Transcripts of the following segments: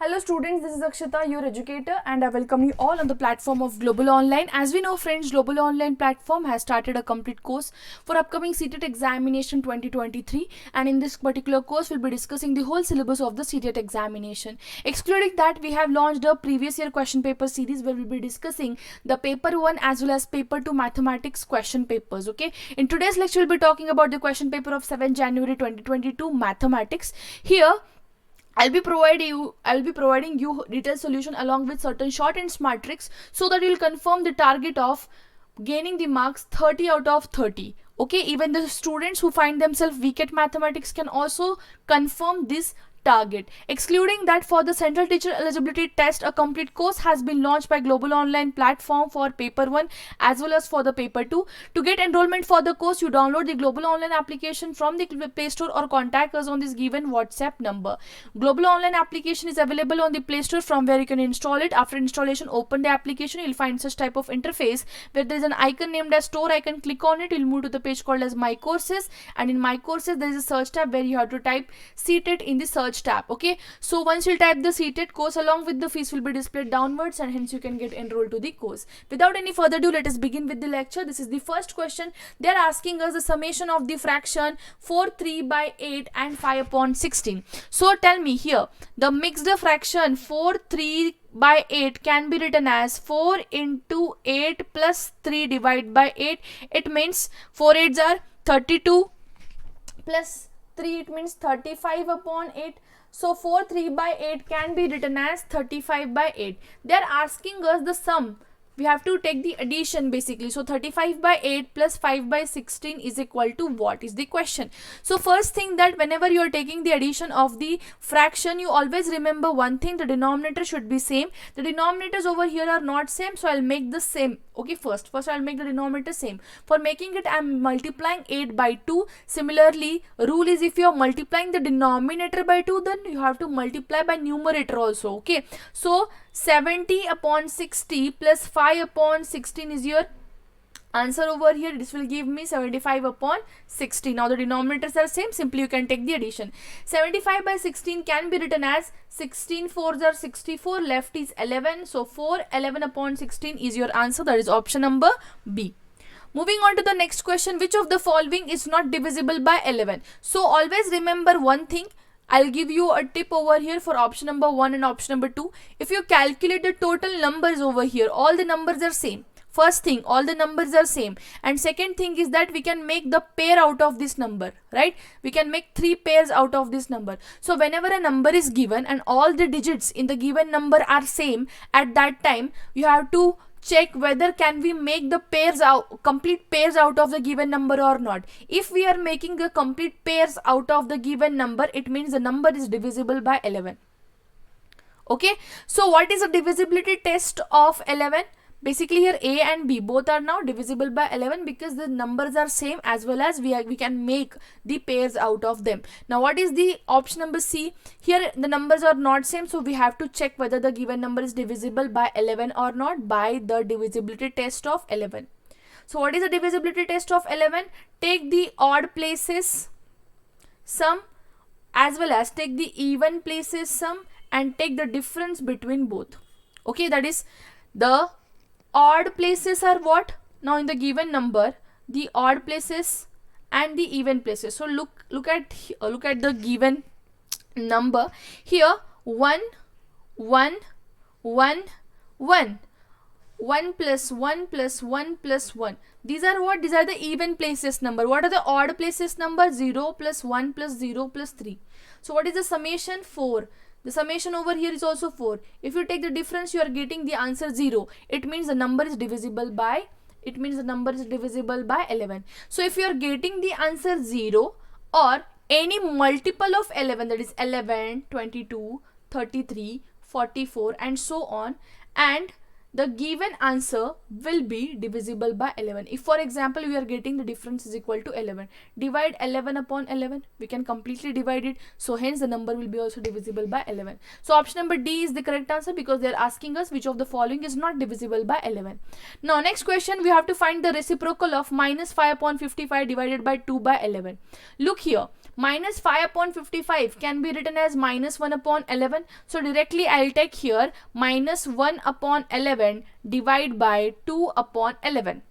Hello students, this is Akshita, your educator, and I welcome you all on the platform of Global Online. As we know friends, Global Online platform has started a complete course for upcoming CTET examination 2023, and in this particular course we'll be discussing the whole syllabus of the CTET examination. Excluding that, we have launched a previous year question paper series where we'll be discussing the paper 1 as well as paper 2 mathematics question papers. Okay, in today's lecture we'll be talking about the question paper of 7 January 2022 mathematics. Here I'll be providing you detailed solution along with certain short and smart tricks so that you'll confirm the target of gaining the marks 30 out of 30. Okay, even the students who find themselves weak at mathematics can also confirm this target. Excluding that, for the central teacher eligibility test, a complete course has been launched by Global Online platform for paper 1 as well as for the paper 2. To get enrollment for the course, you download the Global Online application from the Play Store or contact us on this given WhatsApp number. Global Online application is available on the Play Store, from where you can install it. After installation, open the application. You'll find such type of interface where there is an icon named as store icon. Click on it. You'll move to the page called as My Courses, and in My Courses there is a search tab where you have to type CTET in the search tab. Okay, so once you type the CTET course, along with the fees will be displayed downwards, and hence you can get enrolled to the course. Without any further ado, let us begin with the lecture. This is the first question. They are asking us the summation of the fraction 4 3 by 8 and 5 upon 16. So tell me here, the mixed fraction 4 3 by 8 can be written as 4 into 8 plus 3 divided by 8. It means 4 8s are 32 plus 3, it means 35 upon 8. So 4 3 by 8 can be written as 35 by 8. They are asking us the sum. We have to take the addition basically. So 35 by 8 plus 5 by 16 is equal to what is the question. So first thing, that whenever you are taking the addition of the fraction, you always remember one thing: the denominator should be same. The denominators over here are not same, so I'll make the same. Okay, first I'll make the denominator same. For making it, I'm multiplying 8 by 2. Similarly, rule is, if you are multiplying the denominator by 2, then you have to multiply by numerator also. Okay, so 70 upon 60 plus 5 upon 16 is your answer over here. This will give me 75 upon 60. Now the denominators are same, simply you can take the addition. 75 by 16 can be written as 16 4s are 64, left is 11. So 11 upon 16 is your answer. That is option number B. Moving on to the next question. Which of the following is not divisible by 11? So always remember one thing. I'll give you a tip over here for option number 1 and option number 2. If you calculate the total numbers over here, all the numbers are same. First thing, all the numbers are same. And second thing is that we can make the pair out of this number, right? We can make 3 pairs out of this number. So whenever a number is given and all the digits in the given number are same, at that time you have to check whether can we make the pairs out, complete pairs out of the given number or not. If we are making the complete pairs out of the given number, it means the number is divisible by 11. Okay, so what is a divisibility test of 11? Basically here A and B both are now divisible by 11 because the numbers are same, as well as we can make the pairs out of them. Now what is the option number C? Here the numbers are not same, so we have to check whether the given number is divisible by 11 or not by the divisibility test of 11. So what is the divisibility test of 11? Take the odd places sum as well as take the even places sum and take the difference between both. Okay, that is, the odd places are what? Now in the given number, the odd places and the even places. So look at the given number here. 1 1 1 1 1 plus 1 plus 1 plus 1. These are what? These are the even places number. What are the odd places number? 0 plus 1 plus 0 plus 3. So what is the summation? 4. The summation over here is also 4. If you take the difference, you are getting the answer 0. It means the number is divisible by 11. So if you are getting the answer 0 or any multiple of 11, that is 11, 22, 33, 44 and so on, and the given answer will be divisible by 11. If for example we are getting the difference is equal to 11, divide 11 upon 11, we can completely divide it, so hence the number will be also divisible by 11. So option number D is the correct answer, because they are asking us which of the following is not divisible by 11. Now next question, we have to find the reciprocal of minus 5 upon 55 divided by 2 by 11. Look here, minus 5 upon 55 can be written as minus 1 upon 11. So directly I'll take here minus 1 upon 11 divide by 2 upon 11.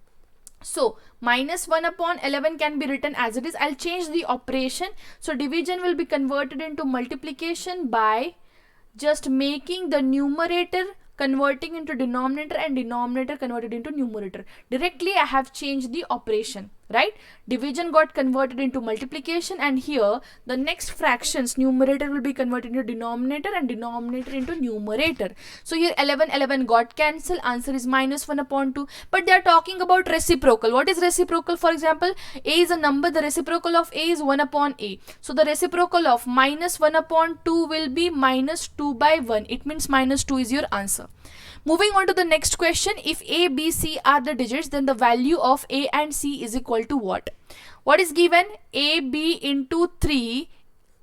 So minus 1 upon 11 can be written as it is. I'll change the operation. So division will be converted into multiplication by just making the numerator converting into denominator and denominator converted into numerator. Directly I have changed the operation, right? Division got converted into multiplication, and here the next fractions numerator will be converted into denominator and denominator into numerator. So here 11 got cancelled. Answer is minus 1 upon 2. But they are talking about reciprocal. What is reciprocal? For example, a is a number. The reciprocal of a is 1 upon a. So the reciprocal of minus 1 upon 2 will be minus 2 by 1. It means minus 2 is your answer. Moving on to the next question. If a, b, c are the digits, then the value of a and c is equal to what? What is given? A, b into 3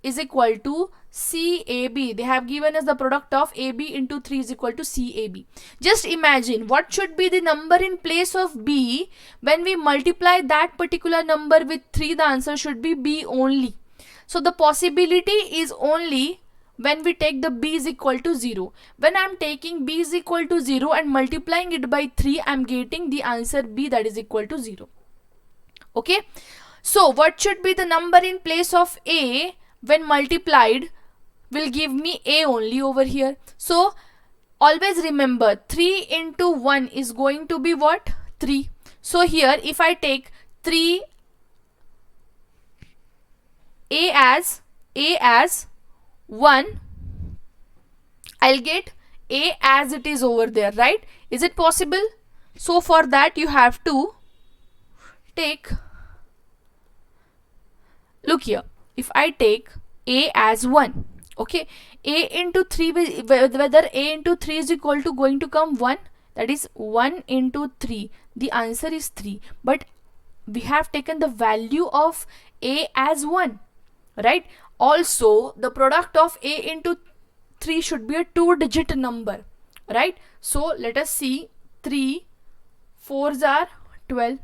is equal to c, a, b. They have given us the product of a, b into 3 is equal to c, a, b. Just imagine what should be the number in place of b. When we multiply that particular number with 3, the answer should be b only. So the possibility is only when we take the b is equal to 0. When I am taking b is equal to 0 and multiplying it by 3, I am getting the answer b, that is equal to 0. Okay. So what should be the number in place of a when multiplied will give me a only over here. So always remember 3 into 1 is going to be what? 3. So here if I take 3 a as 1, I'll get a as it is over there, right? Is it possible? So for that you have to take, look here, if I take a as 1, okay, a into 3, whether a into 3 is equal to going to come 1, that is 1 into 3, the answer is 3. But we have taken the value of a as 1, right? Also the product of a into 3 should be a 2-digit number, right? So let us see. 3 4s are 12,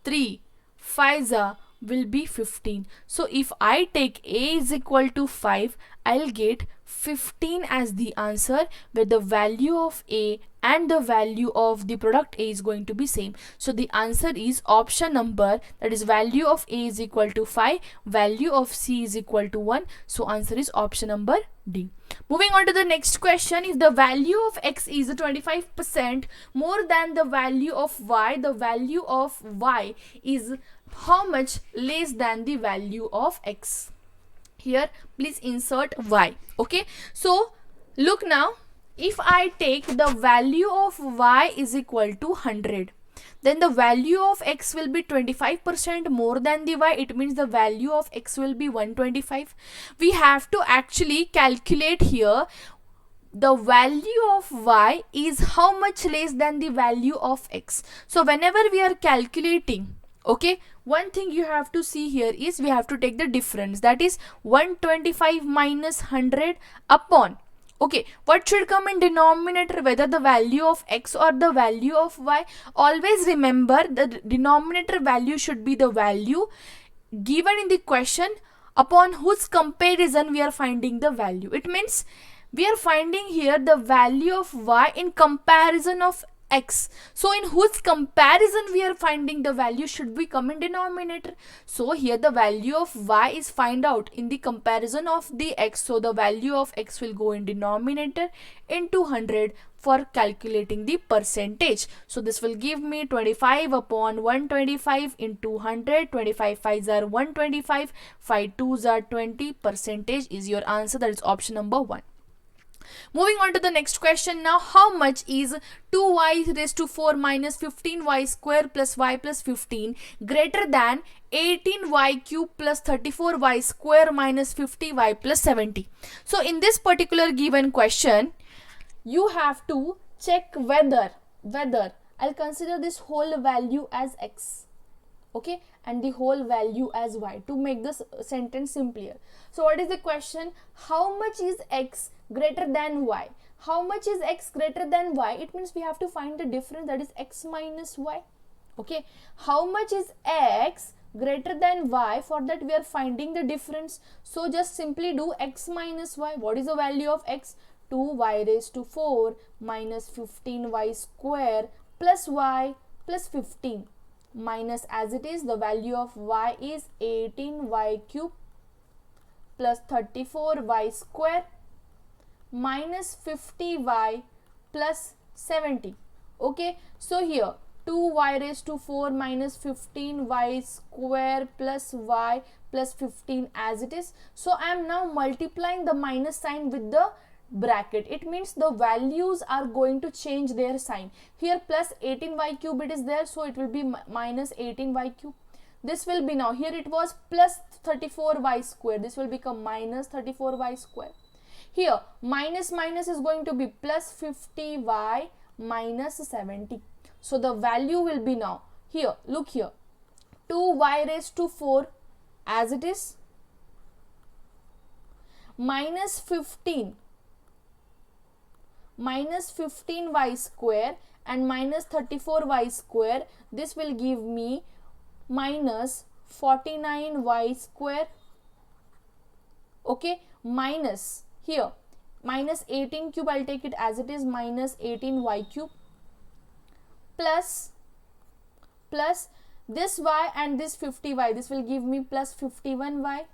3 5s are will be 15. So if I take a is equal to 5, I'll get 15 as the answer, where the value of a and the value of the product a is going to be same. So the answer is option number, that is value of a is equal to 5, value of c is equal to 1. So answer is option number D. Moving on to the next question. If the value of x is 25% more than the value of y, the value of y is how much less than the value of x? Here please insert y. Okay, so look now, if I take the value of y is equal to 100, then the value of x will be 25% more than the y. It means the value of x will be 125. We have to actually calculate here the value of y is how much less than the value of x. So whenever we are calculating, okay, one thing you have to see here is we have to take the difference, that is 125 minus 100 upon, okay, what should come in denominator, whether the value of x or the value of y. Always remember the denominator value should be the value given in the question upon whose comparison we are finding the value. It means we are finding here the value of y in comparison of x. So in whose comparison we are finding the value should be come in denominator. So here the value of y is find out in the comparison of the x. So the value of x will go in denominator into 100 for calculating the percentage. So this will give me 25 upon 125 into 100. 25 5s are 125, 5 2s are 20. Percentage is your answer, that is option number 1. Moving on to the next question now. How much is 2y raised to 4 minus 15y square plus y plus 15 greater than 18y cube plus 34y square minus 50y plus 70? So in this particular given question, you have to check whether I'll consider this whole value as x, okay, and the whole value as y to make this sentence simpler. So what is the question? How much is x greater than y? How much is x greater than y? It means we have to find the difference, that is x minus y. Okay, how much is x greater than y. For that we are finding the difference. So just simply do x minus y. What is the value of x? 2y raised to 4 minus 15y square plus y plus 15 minus, as it is, the value of y is 18y cube plus 34y square minus 50y plus 70. Okay, so here 2y raised to 4 minus 15y square plus y plus 15 as it is. So I am now multiplying the minus sign with the bracket. It means the values are going to change their sign. Here plus 18y cube it is there, so it will be minus 18y cube. This will be, now here it was plus 34y square, this will become minus 34y square. Here minus minus is going to be plus 50y minus 70. So the value will be, now here look here, 2y raised to 4 as it is minus 15y square and minus 34y square. This will give me minus 49y square. Okay, minus here minus 18 cube, I'll take it as it is, minus 18y cube plus this y and this 50y, this will give me plus 51y.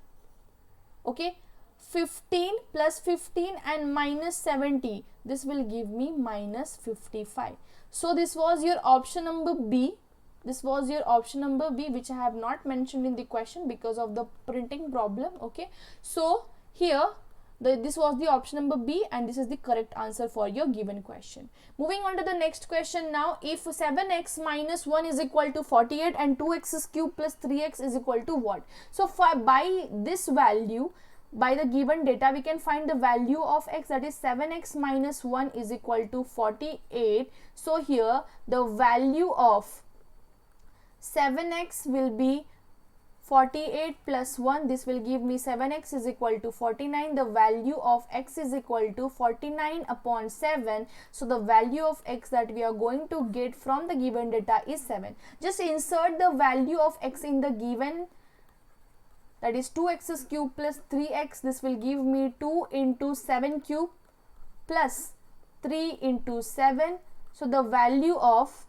Okay, 15 plus 15 and minus 70, this will give me minus 55. So this was your option number B. This was your option number B, which I have not mentioned in the question because of the printing problem. Okay, so here this was the option number B, and this is the correct answer for your given question. Moving on to the next question now. If 7x minus 1 is equal to 48 and 2x cube plus 3x is equal to what? So by this value, by the given data, we can find the value of x, that is 7x minus 1 is equal to 48. So here the value of 7x will be 48 plus 1, this will give me 7x is equal to 49. The value of x is equal to 49 upon 7. So the value of x that we are going to get from the given data is 7. Just insert the value of x in the given, that is 2x cube plus 3x. This will give me 2 into 7 cube plus 3 into 7. So the value of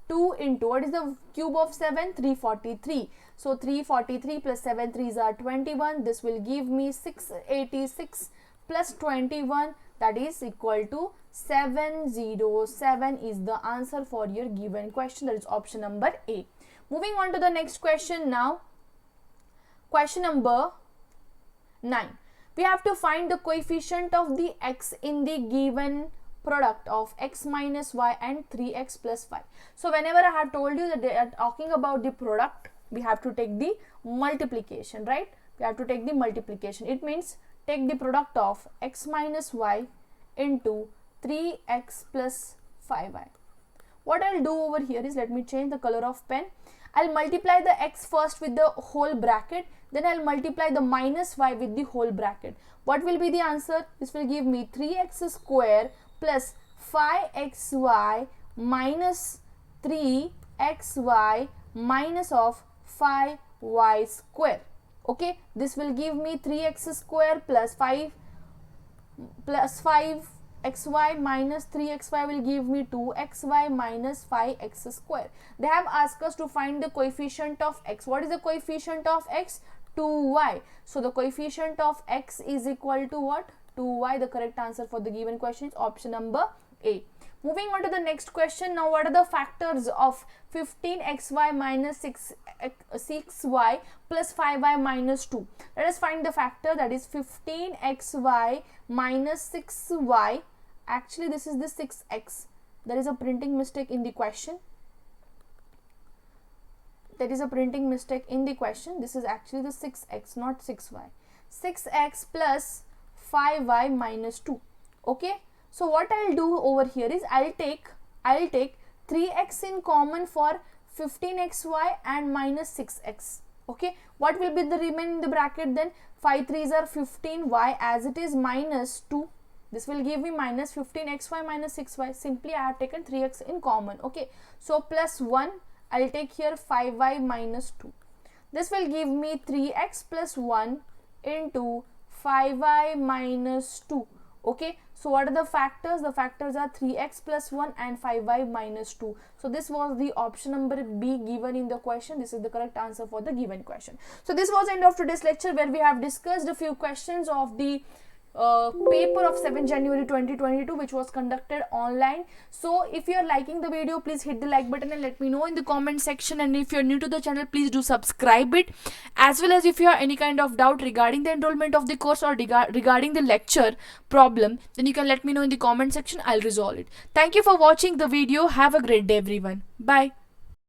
2 into, what is the cube of 7? 343. So 343 plus 7 3s are 21. This will give me 686 plus 21, that is equal to 707 is the answer for your given question. That is option number A. Moving on to the next question now. Question number 9. We have to find the coefficient of the x in the given product of x minus y and 3x plus 5. So whenever I have told you that they are talking about the product, we have to take the multiplication, right? We have to take the multiplication. It means take the product of x minus y into 3x plus 5y. What I'll do over here is, let me change the color of pen. I'll multiply the x first with the whole bracket, then I'll multiply the minus y with the whole bracket. What will be the answer? This will give me 3x square plus 5xy minus 3xy minus of 5y square. Okay, this will give me 3x square plus 5xy minus 3xy will give me 2xy minus 5x square. They have asked us to find the coefficient of x. What is the coefficient of x? 2y. So the coefficient of x is equal to what? 2y. The correct answer for the given question is option number A. Moving on to the next question. Now what are the factors of 15xy minus 6y plus 5y minus 2? Let us find the factor, that is 15xy minus 6y. Actually this is the 6x. There is a printing mistake in the question. There is a printing mistake in the question. This is actually the 6x, not 6y. 6x plus 5y minus 2. Okay. So what I'll do over here is I'll take 3x in common for 15xy and minus 6x. Okay. What will be the remaining in the bracket then? 5 3s are 15y as it is minus 2. This will give me minus 15xy minus 6y. Simply I have taken 3x in common. Okay. So plus 1 I'll take here 5y minus 2. This will give me 3x plus 1 into 5y minus 2. Okay, so what are the factors? The factors are 3x plus 1 and 5y minus 2. So this was the option number B given in the question. This is the correct answer for the given question. So this was the end of today's lecture, where we have discussed a few questions of the paper of 7 January 2022, which was conducted online. So if you are liking the video, please hit the like button and let me know in the comment section. And if you are new to the channel, please do subscribe it. As well as if you have any kind of doubt regarding the enrollment of the course or regarding the lecture problem, then you can let me know in the comment section. I'll resolve it. Thank you for watching the video. Have a great day, everyone. Bye.